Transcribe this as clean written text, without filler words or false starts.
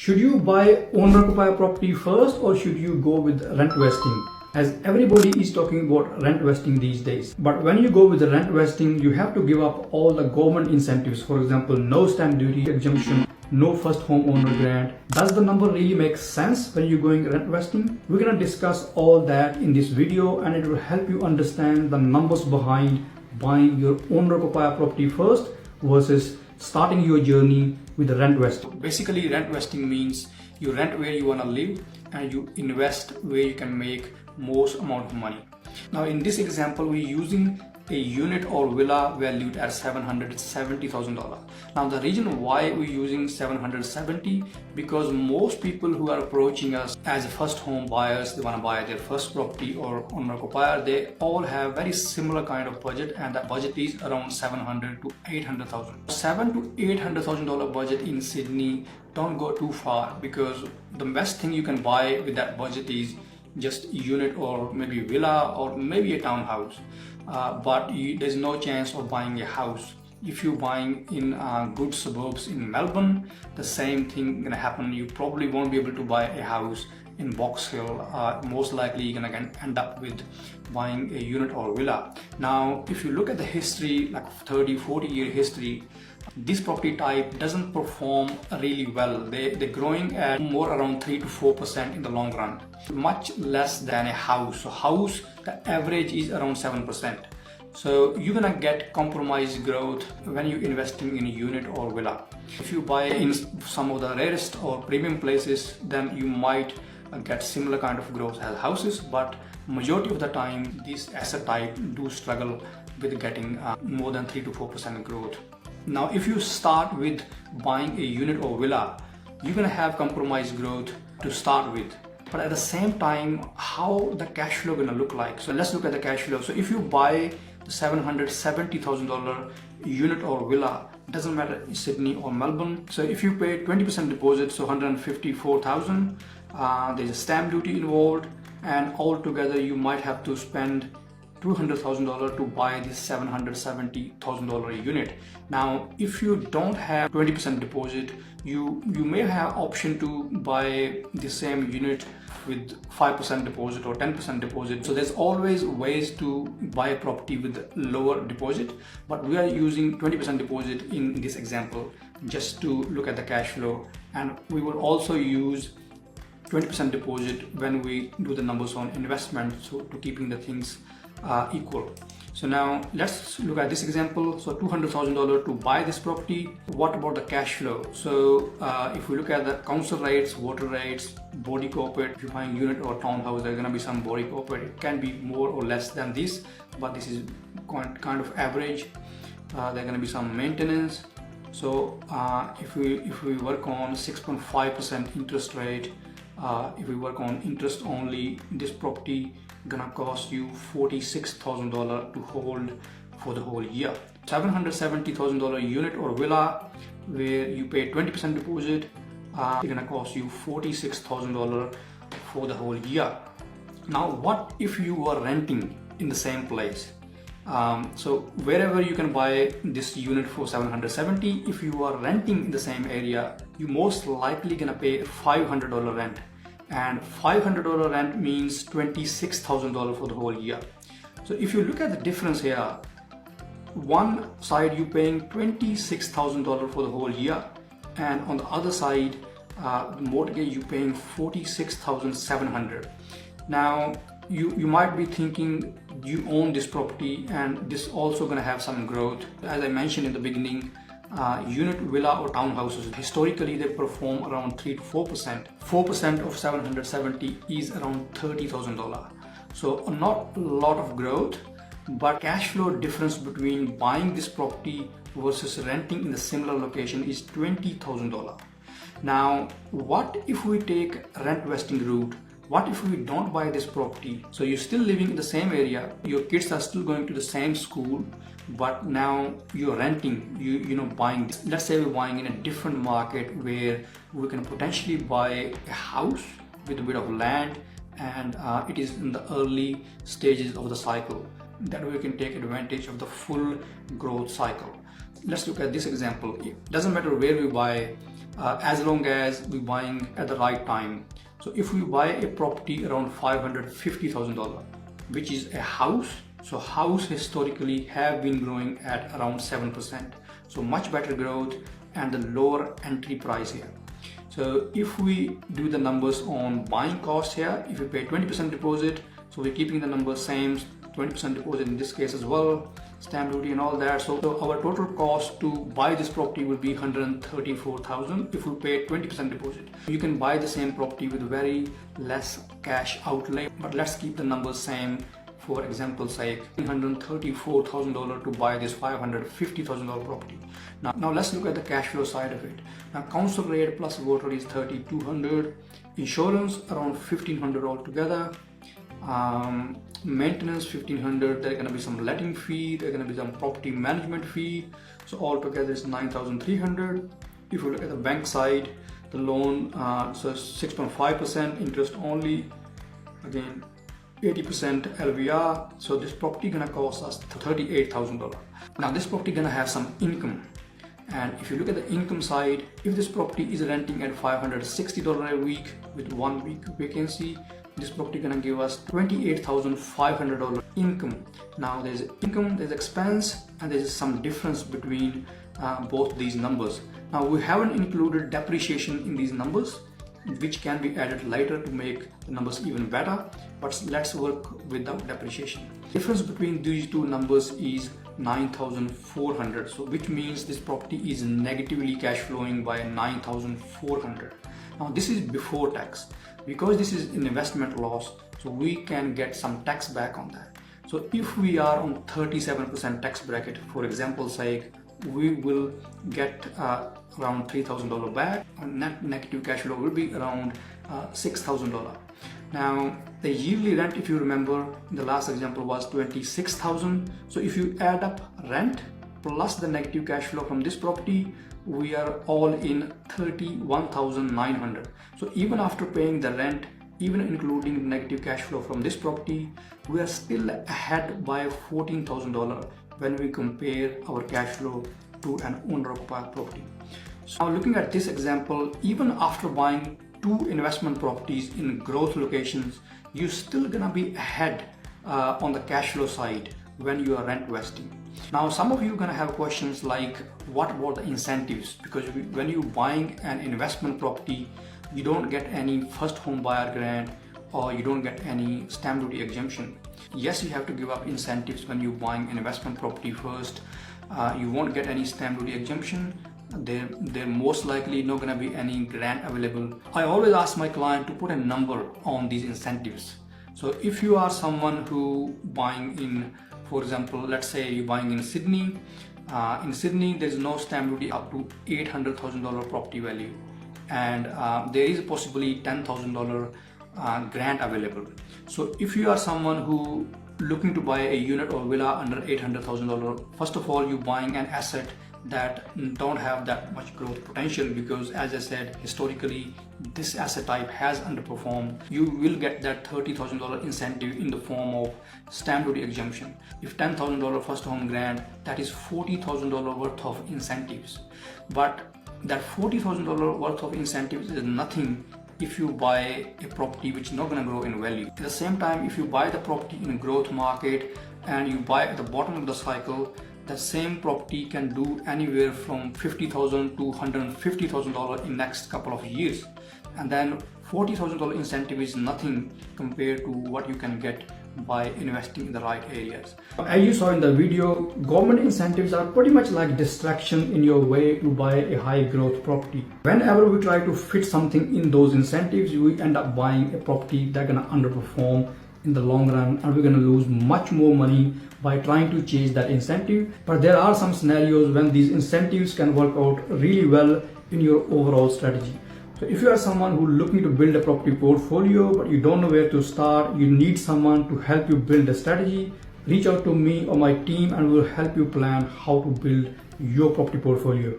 Should you buy owner-occupier property first or should you go with rent vesting? As everybody is talking about rent vesting these days. But when you go with the rent vesting, you have to give up all the government incentives. For example, no stamp duty exemption, no first homeowner grant. Does the number really make sense when you're going rent vesting? We're gonna discuss all that in this video and it will help you understand the numbers behind buying your owner-occupier property first versus starting your journey with the rent vesting. Basically, rent vesting means you rent where you want to live and you invest where you can make most amount of money. Now in this example, we're using a unit or villa valued at $770,000. Now the reason why we're using 770 because most people who are approaching us as first home buyers, they want to buy their first property or owner occupier, they all have very similar kind of budget, and that budget is around 700 to 800,000. $700,000 to $800,000 budget in Sydney, don't go too far, because the best thing you can buy with that budget is just a unit or maybe villa or maybe a townhouse. But there's no chance of buying a house. If you're buying in good suburbs in Melbourne, the same thing gonna happen. You probably won't be able to buy a house in Box Hill. Most likely you're gonna end up with buying a unit or villa. Now if you look at the history, like 30-40 year history, this property type doesn't perform really well. They're growing at more around 3 to 4% in the long run, much less than a house. So house, the average is around 7%. So you're gonna get compromised growth when you're investing in a unit or villa. If you buy in some of the rarest or premium places, then you might get similar kind of growth as houses, but majority of the time these asset type do struggle with getting more than 3 to 4% growth. Now if you start with buying a unit or villa, you're gonna have compromised growth to start with, but at the same time, how the cash flow gonna look like? So let's look at the cash flow. So if you buy the $770,000 unit or villa, doesn't matter Sydney or Melbourne. So if you pay 20% deposit, so 154,000, there's a stamp duty involved, and altogether you might have to spend $200,000 to buy this $770,000 unit. Now if you don't have 20% deposit, you may have option to buy the same unit with 5% deposit or 10% deposit. So there's always ways to buy a property with lower deposit, but we are using 20% deposit in this example just to look at the cash flow, and we will also use 20% deposit when we do the numbers on investment, so to keeping the things equal. So now let's look at this example. So $200,000 to buy this property. What about the cash flow? So if we look at the council rates, water rates, body corporate, if you're buying unit or townhouse, there's gonna be some body corporate. It can be more or less than this, but this is kind of average. There's gonna be some maintenance. So if we work on 6.5% interest rate, if we work on interest only, this property gonna cost you $46,000 to hold for the whole year. $770,000 unit or villa where you pay 20% deposit, it's gonna cost you $46,000 for the whole year. Now what if you are renting in the same place? So wherever you can buy this unit for 770, if you are renting in the same area, you most likely gonna pay $500 rent, and $500 rent means $26,000 for the whole year. So if you look at the difference here, one side you're paying $26,000 for the whole year, and on the other side the mortgage you're paying $46,700. Now you might be thinking you own this property and this also going to have some growth. As I mentioned in the beginning, unit, villa or townhouses, historically they perform around 3 to 4%. 4% of 770 is around $30,000. So not a lot of growth, but cash flow difference between buying this property versus renting in the similar location is $20,000. Now what if we take rent vesting route? What if we don't buy this property? So you're still living in the same area, your kids are still going to the same school, but now you're renting, you know, buying. Let's say we're buying in a different market where we can potentially buy a house with a bit of land, and it is in the early stages of the cycle. That way we can take advantage of the full growth cycle. Let's look at this example. It doesn't matter where we buy, as long as we're buying at the right time. So if we buy a property around $550,000, which is a house, so house historically have been growing at around 7%. So much better growth and the lower entry price here. So if we do the numbers on buying cost here, if we pay 20% deposit, so we're keeping the numbers same, 20% deposit in this case as well, stamp duty and all that. So our total cost to buy this property will be $134,000 if we pay 20% deposit. You can buy the same property with very less cash outlay, but let's keep the numbers same. For example's sake, $134,000 to buy this $550,000 property. Now let's look at the cash flow side of it. Now council rate plus water is $3,200, insurance around $1,500 altogether, maintenance $1,500. There's gonna be some letting fee, there's gonna be some property management fee. So altogether it's $9,300. If you look at the bank side, the loan so 6.5% interest only. Again, 80% LVR, so this property gonna cost us $38,000. Now this property gonna have some income, and if you look at the income side, if this property is renting at $560 a week with 1 week vacancy, this property gonna give us $28,500 income. Now there's income, there's expense, and there's some difference between both these numbers. Now we haven't included depreciation in these numbers, which can be added later to make the numbers even better, but let's work without depreciation. Difference between these two numbers is $9,400, so which means this property is negatively cash flowing by $9,400. Now this is before tax. Because this is an investment loss, so we can get some tax back on that. So if we are on 37% tax bracket, for example's sake, we will get around $3,000 back, and net negative cash flow will be around $6,000. Now the yearly rent, if you remember, the last example was $26,000. So if you add up rent plus the negative cash flow from this property, we are all in $31,900. So even after paying the rent, even including negative cash flow from this property, we are still ahead by $14,000 when we compare our cash flow to an owner-occupied property. So now looking at this example, even after buying 2 investment properties in growth locations, you're still gonna be ahead on the cash flow side when you are rent vesting. Now some of you are gonna have questions like, what about the incentives? Because when you're buying an investment property, you don't get any first home buyer grant, or you don't get any stamp duty exemption. Yes, you have to give up incentives when you're buying an investment property first. You won't get any stamp duty exemption. There most likely not gonna be any grant available. I always ask my client to put a number on these incentives. So if you are someone who buying in, for example, let's say you're buying in Sydney. In Sydney, there's no stamp duty up to $800,000 property value, and there is possibly $10,000 grant available. So if you are someone who looking to buy a unit or villa under $800,000, first of all, you're buying an asset that don't have that much growth potential, because as I said, historically this asset type has underperformed. You will get that $30,000 incentive in the form of stamp duty exemption. If $10,000 first home grant, that is $40,000 worth of incentives. But that $40,000 worth of incentives is nothing if you buy a property which is not going to grow in value. At the same time, if you buy the property in a growth market and you buy at the bottom of the cycle, the same property can do anywhere from $50,000 to $150,000 in next couple of years. And then $40,000 incentive is nothing compared to what you can get by investing in the right areas. As you saw in the video, government incentives are pretty much like distraction in your way to buy a high growth property. Whenever we try to fit something in those incentives, we end up buying a property that's gonna underperform in the long run, and we're gonna lose much more money by trying to chase that incentive. But there are some scenarios when these incentives can work out really well in your overall strategy. So if you are someone who's looking to build a property portfolio but you don't know where to start, you need someone to help you build a strategy, reach out to me or my team and we'll help you plan how to build your property portfolio.